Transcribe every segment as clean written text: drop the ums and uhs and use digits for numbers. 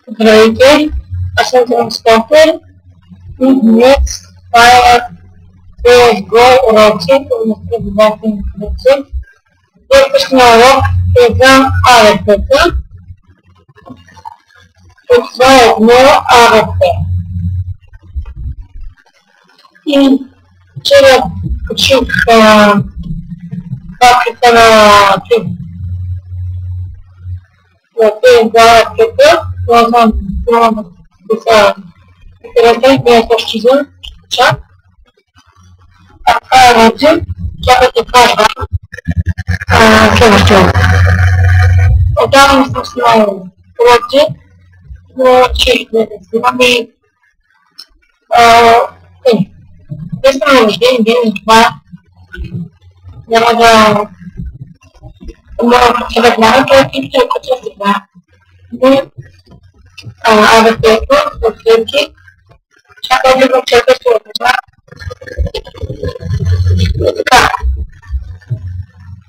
Здравейте, аз съм Транспортер и днес правя CSGO уроци, по-настоятелни уроци. Следващия урок е за АВП-та. Това е едно АВП. И вчера учих папката на тези два АВП-та. Това знам, да са интересни, да е точно за чак. А това е уроци, чакайте кажа следващия урок. Отдавна съм снимал уроци, но ще да снимам и не съм на рожден ден, и това няма да мога да веднага, това е типите, които сега. Но АВП-то, отвърки, чакай да го чакай с това. Така.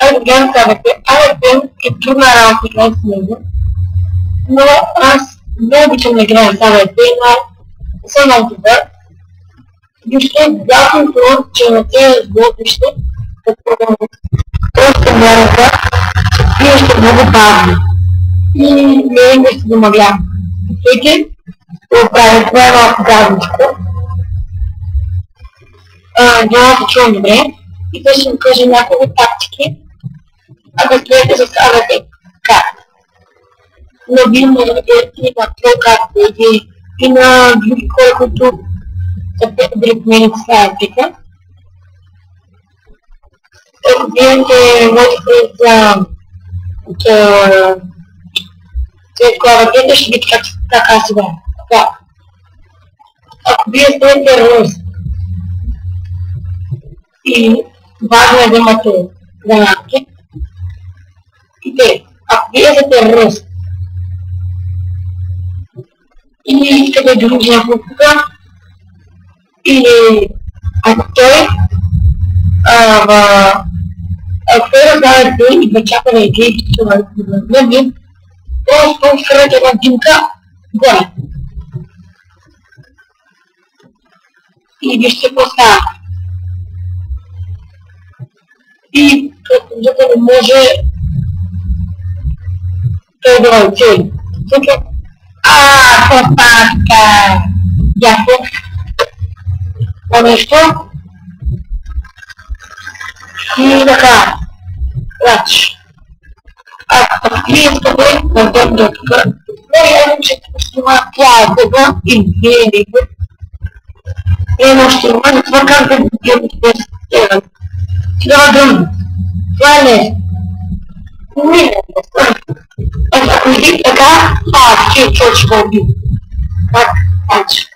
Как да гледам АВП? АВП е трудна работа да с него, но аз не обичам да играя с АВП, но съм много добър. Вижте, гатното, че на тези сглотвище, като просто мярата, пиеще много бавно. И не ще домагам. Всеки го прави, това е малко гадничко. Няма да чувам добре. И те ще ми кажа няколко тактики, а да следвате с АВП. Как? На вие можете и на ProCard и на други хора, които са по-добри помените с АВП-та. Ако вие не можете за след АВП-та, ще видите как аз сега. Ако вие сте терорист и важно е да имате гранатки, и те, ако вие сте терорист и искате да други няколкога, или ако той разгледате и да чака да играете човек да ви, просто изхвърляте една димка горе. И вижте какво става. И като да не може той да ме цели. Тук какво става така? Дяко. Това нещо. И така. Значи. Ако вие искате да дойдете тук, много ясно, че това тя е тъга и вие едно ще има, но това как да гледате без тема. Сега дъм. Това е лесно. Не е лесно. Ако видите така, че човек ще го уби. Так, значи.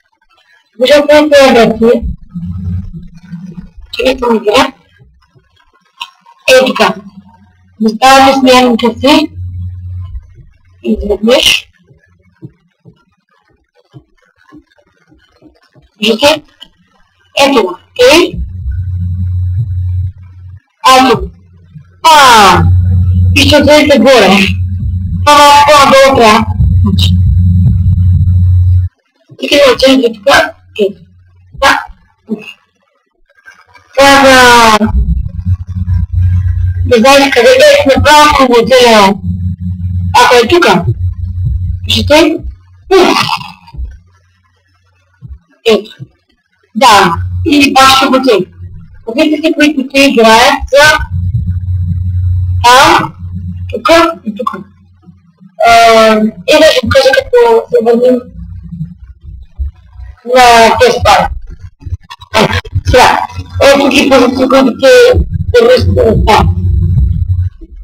Виждате тези врати. Чекайте ми гре. Ей така. Доставяте смирника си. Изведнъж. Виждате? Ето го. Ей. Ето го. И ще отидете горе. Това малко по-надолу трябва. И къде отидете тук? Ето. Да. Това да знаете къде е направо хубаво. Ако е тук. Виждате? Ето. Да. И пак ще бъде. Опитайте, които те играят за там, тук и тук. И да ще кажа като се върнем на тези пари. Сега, ето ги позиции, които те върнат там.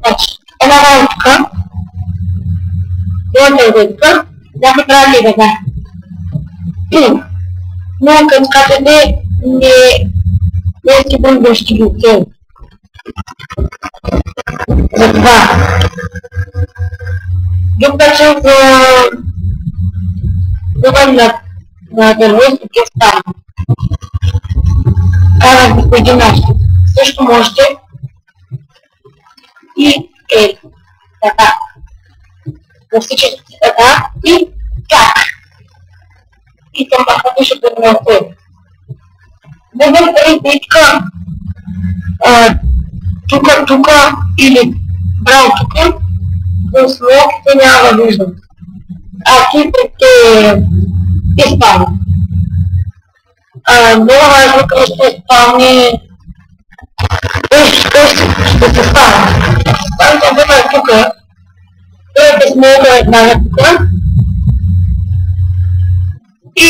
Значи, една върна тук, другата е тук, някой трябва да е така. Но като качате, не е сигурно да ще ги оцели. Затова. Друг начин за на терористите е става. Казах ви по един начин. Също можете и ето. Така. Да всички така. И как? И там пише да не отиде. Бъдем притика тука или брал тука, но смоките няма да виждат. А киприте изпълни. Много важно къде ще изпълни ще се стане. Станете бъде тука, бъдете смока веднага тука и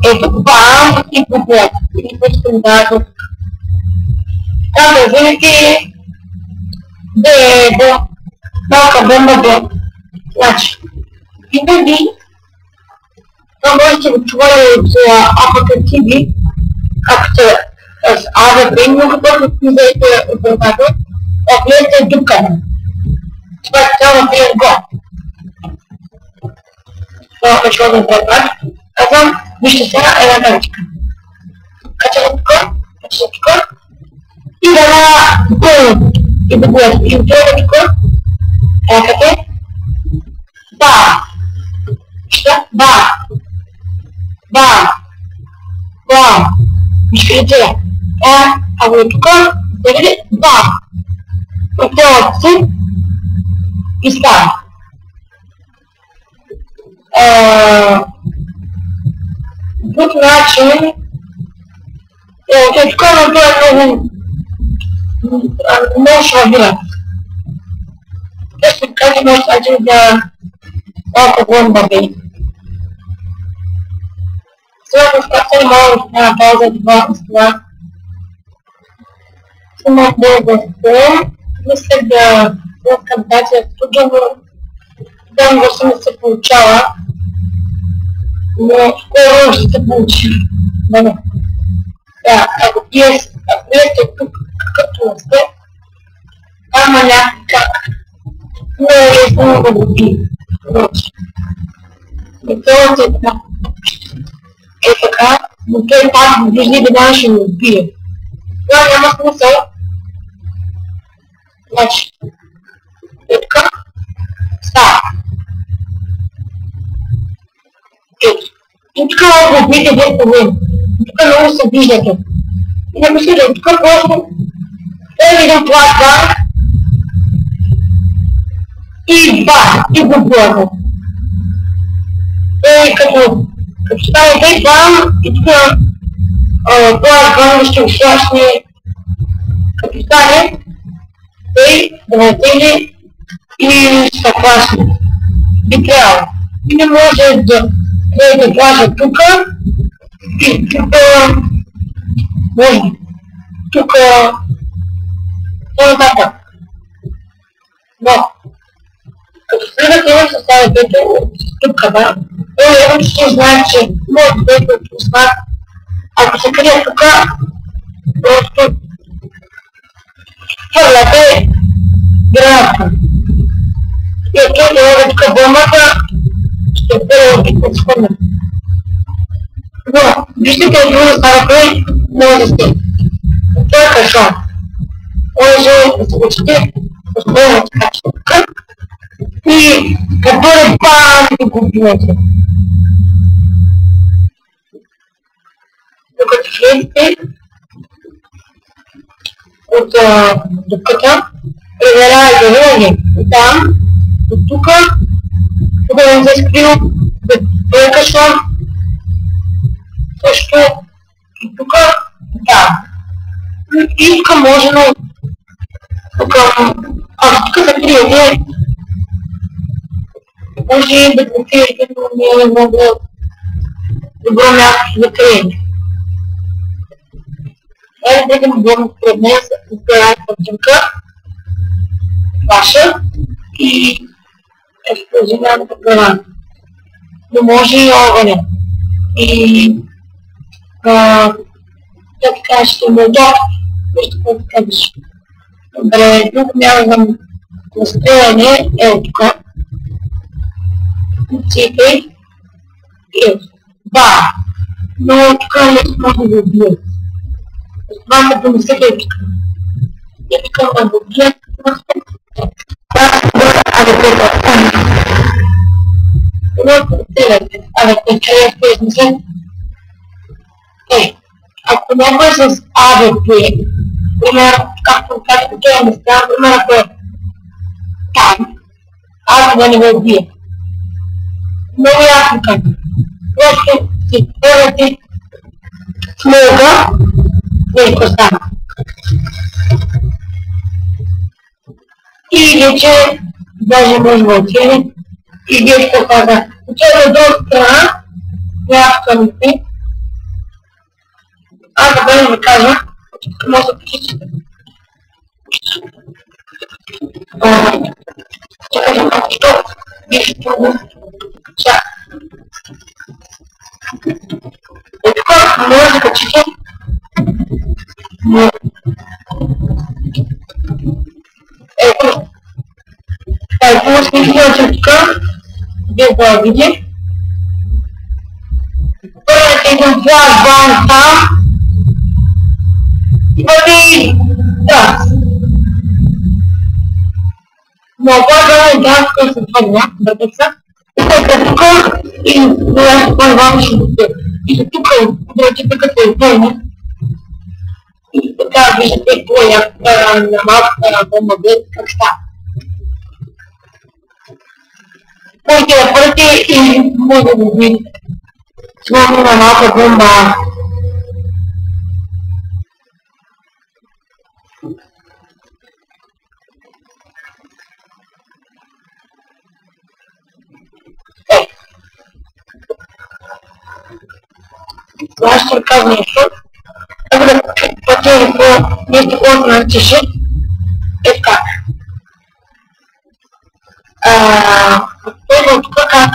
ето бам и купуват. И почте ми дадат тук. Там да видите да малка бомба бе. Значи, винаги това можете да чували от апокативи, както с АВП, но като влизаете от вратата, влезете дупката. Това е трябва да е го. Това е защото да е казвам, вижте сега една каричка. Качате тук, и да бъдат, и да бъдат, и отивате тук, ръкате, ба, ба, вижте, ако е тук, да видите, ба, отивате си и става. Друг начин е тук, но това е много швабира. Те ще кажа, може да малко бомба бе. Сега поставя малко на пауза с това. Само да спорим. Мисля да искам да се студио, да не се получава. Но скоро ще се получи. Ако вие сте тук, какъвто сте, няма някакъв много лесно да го пие. И това е така. Е така, но той пак вижда веднага ще го пие. Това няма смисъл. Значи, е така, става. Ето. И тук може да видите без проблем. Тук много се виждате. И да мислите, тук просто той видим това банк и ба, и го плъзва. Той като стане тъй бам и тук това банк ще усяшне като стане той да натегне и ще хващне. И трябва. И не може да плаща тук и тук може тук по-нататък. Но, като следвате с съветите от стъпката, той ще знае, че може да бъде отпуснат. Ако се крие тук, просто хвърляте граната. И ако той да тук бомбата, ще бъде отпуснат. Но, виждате, от друга стара той може да сте. Това е кашон. Може да се учите, постоянно така че тук. И като бъде бам и го пиете. Докато влезете от дупката, проверявайте винаги и там, и тук, да не се скрил, да бъде кашон. Също и тук, и там. И тук може, но ако тук закриете, може да го криете, но не е много добро място за криене. Ето да видим бомб пред днес, избираме картинка, ваша и експлозивната грана. Но може и огъня. И така ще ме удобно, нещо което кажеш. Добре, тук няма за стреляне, ето тук. Цикай и ба. Но тук не може да убият. Това като мислите е тук. И тук да го убият, това е ставите чрез измислен. Ако някой с АВП, примерно, както казах, това места, примерно, ако е там, аз да не го убия. Много ясно как. Просто си първате смога и остана. И вече, даже може да отиде, и дечко каза, отиде до страна, някаква мисля, аз да бъдем да кажа, може да причите. Ще кажа малко, що беше трудно. Чак. Тук може да качите, но ето, това смисъл, че тук, без да види. Първият един флашбан там, върви драс. Но това е драс, който се твърня, бъртеца. Тук и това флашбан ще бъде. И тук върти така се твърня. И така виждате по-яка на малката бомба без как става. Можете да първите и може да го видите. Сложно на малка бомба. Това ще ви казва нещо. Ако да платим по нещо, което наричаше, е как. Първо тук как.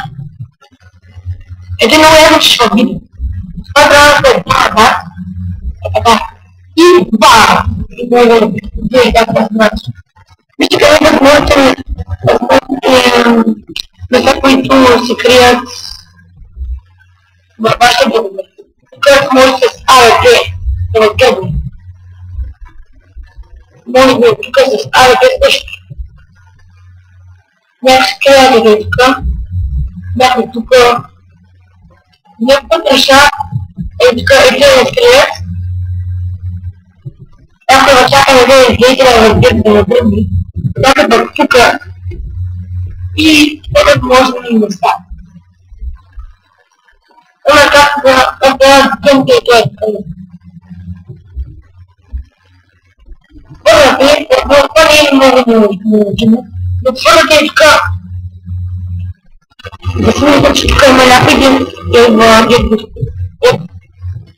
Един много ясно, че ще види. Това трябва да е бара, така. И бара. И може да види как да значи. Вижте къде да можете места, които се крият във вашите бъдове. Тук може с АВП да разгледаме. Може да тук с АВП също. Някой се крият да е тук. Някой тук. Някой път реша е тук да скрият. Някой да чака да види изглежда да разгледа. Някой да тук. И това може да ни места. Това е както да дъмте и това. Първата това не е много научено, но първата е така. Да се мисля, че тук има някой един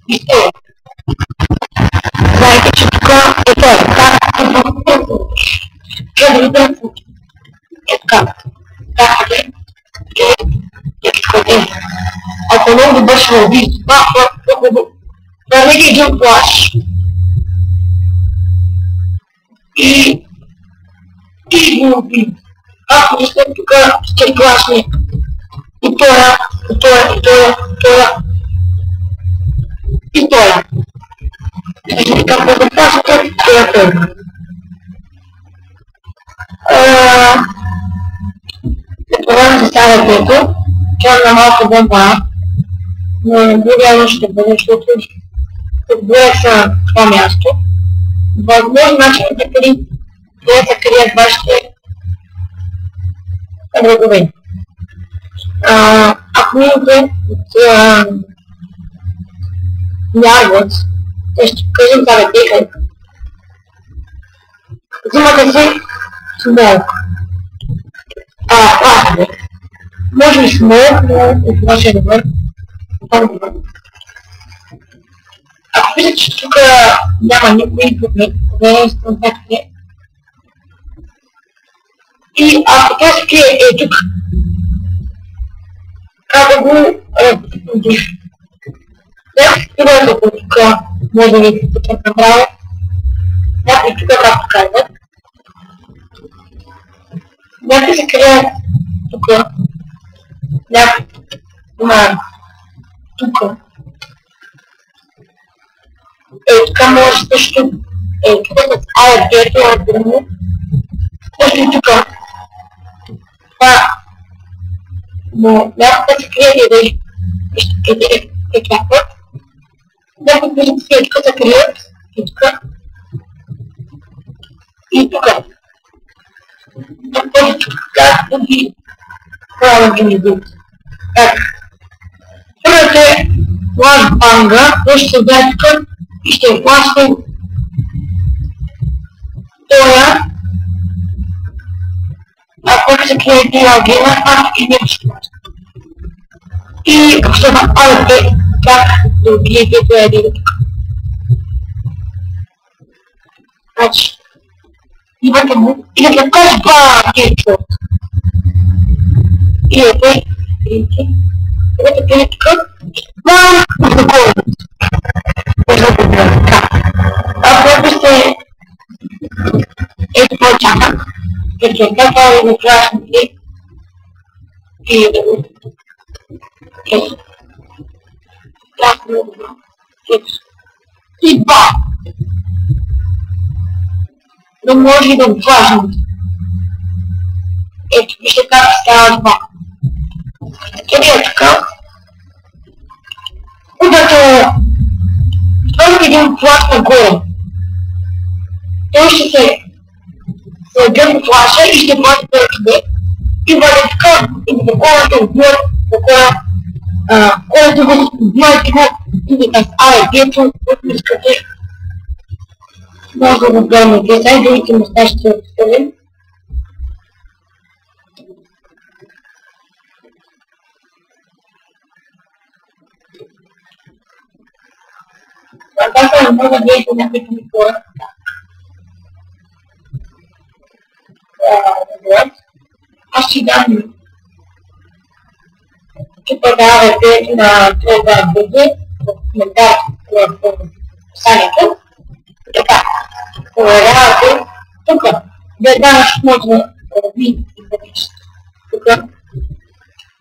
история. Знаете, че тук е това. Как да видим е така. Ако много добър ще го види, това не е един плаш. И го уби. Ако не след тук ще плашне. И това. И това. Ако да плашете, това. Предполагам се става което. Черна малка бомба, но друга ще бъде, защото отборя са на това място. Възможно начин да се крият вашите врагове. Ако минете от Ярвоц, те ще кажем това тека. Взимате си смолк. Може и смолк, но това ще е добър. Ако виждате, че тук няма никой проблеми с контактите. И ако това се крие е тук, как да го разпитам. Някакви тук може да ви се направя. Някакви тук, както казват. Някакви се крият тук. Някакви тук. Така може също тук с AFG-то например. Също и тук. Това. Но някаква се крие да е така. Някои виждате тук се крият, и тук, и тук. Този тук, както ги правя ги не бъдат. Така. Първате лазбанга, той ще се дай тук и ще власне тоя, ако се крие диагена, и не ще. И ще направите как да убиете тоя един тук. Значи, имате му, и да кажа два кетчуп. И ето, видите, ето пили тук, бам, такова. Ако сте ето по-чака, кетчуп, това е накрашните и да го ето. Красно, кетчуп. И бам! Но може да влажим. Ето, вижте как става това. Къде е така? Когато сложим един флаш нагоре, той ще се гърне флаша и ще влази къде и вади така, и да колата отбият, колата го отбият и да кажа, ето, което искате. Може да го гледаме, сега и другите места ще се отставим. Така не мога да видите някакви хора. Аз ще дам че подавате на това бъде в коментар в описанието. Така, проверявате тук, веднага ще може да видите тук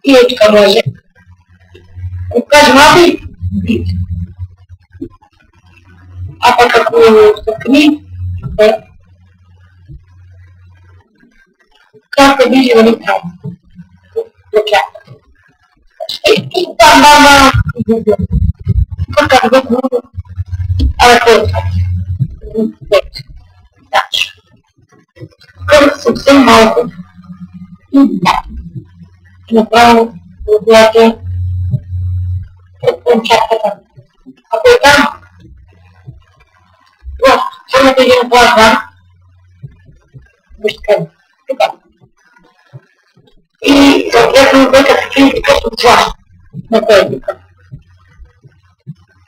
и е тук може. Ако кажем малко, видите. А пък ако стъкни, как да вижда да не трябва. И там мама как да го Значи, съвсем малко. И да. Направо отгледате кончатата. Ако е там, сърнете един плазман, вижте къде. Така. И съответно бъдете такива такъв от плащ на този така.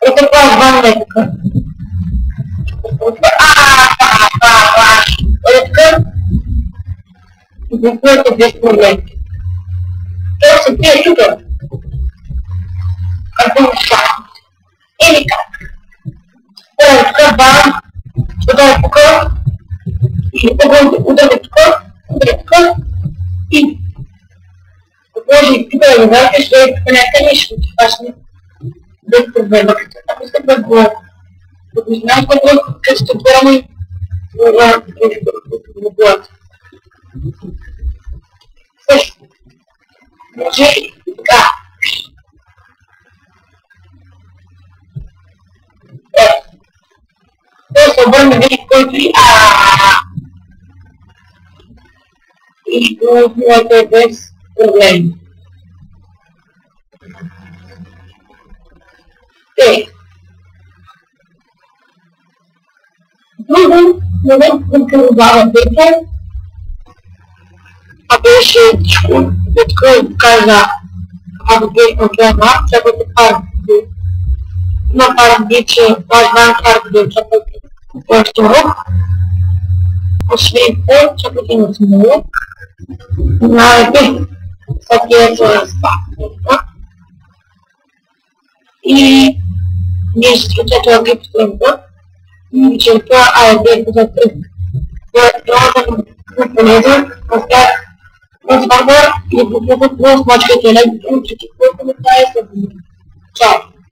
Ето плазман е така. И запълвате без проблем. Това се пие тук. Ако не става. Или как? Това е тук, бам, ударе тук, и ударе тук, и може и тук да ударите, ще е тук някъде и ще отпашне без проблема. Ако искате да го знаете, като сте отворени, главата. Също. Може така. Той се обърне вели който и го отмивате без проблеми. Друго, момент, който добавяте, а беше всичко, като каза, ако беше на това, трябва да парите. Има парите, че важна парите, трябва да второ. Освен това, трябва да има смолък. Знаете, всякия се разпада. И ние ще случат това гипстренка. И че това АЕБ за тръг. Това е полезен, така развърна и покупат много смачките електрончики, които не това е съдни. Чао!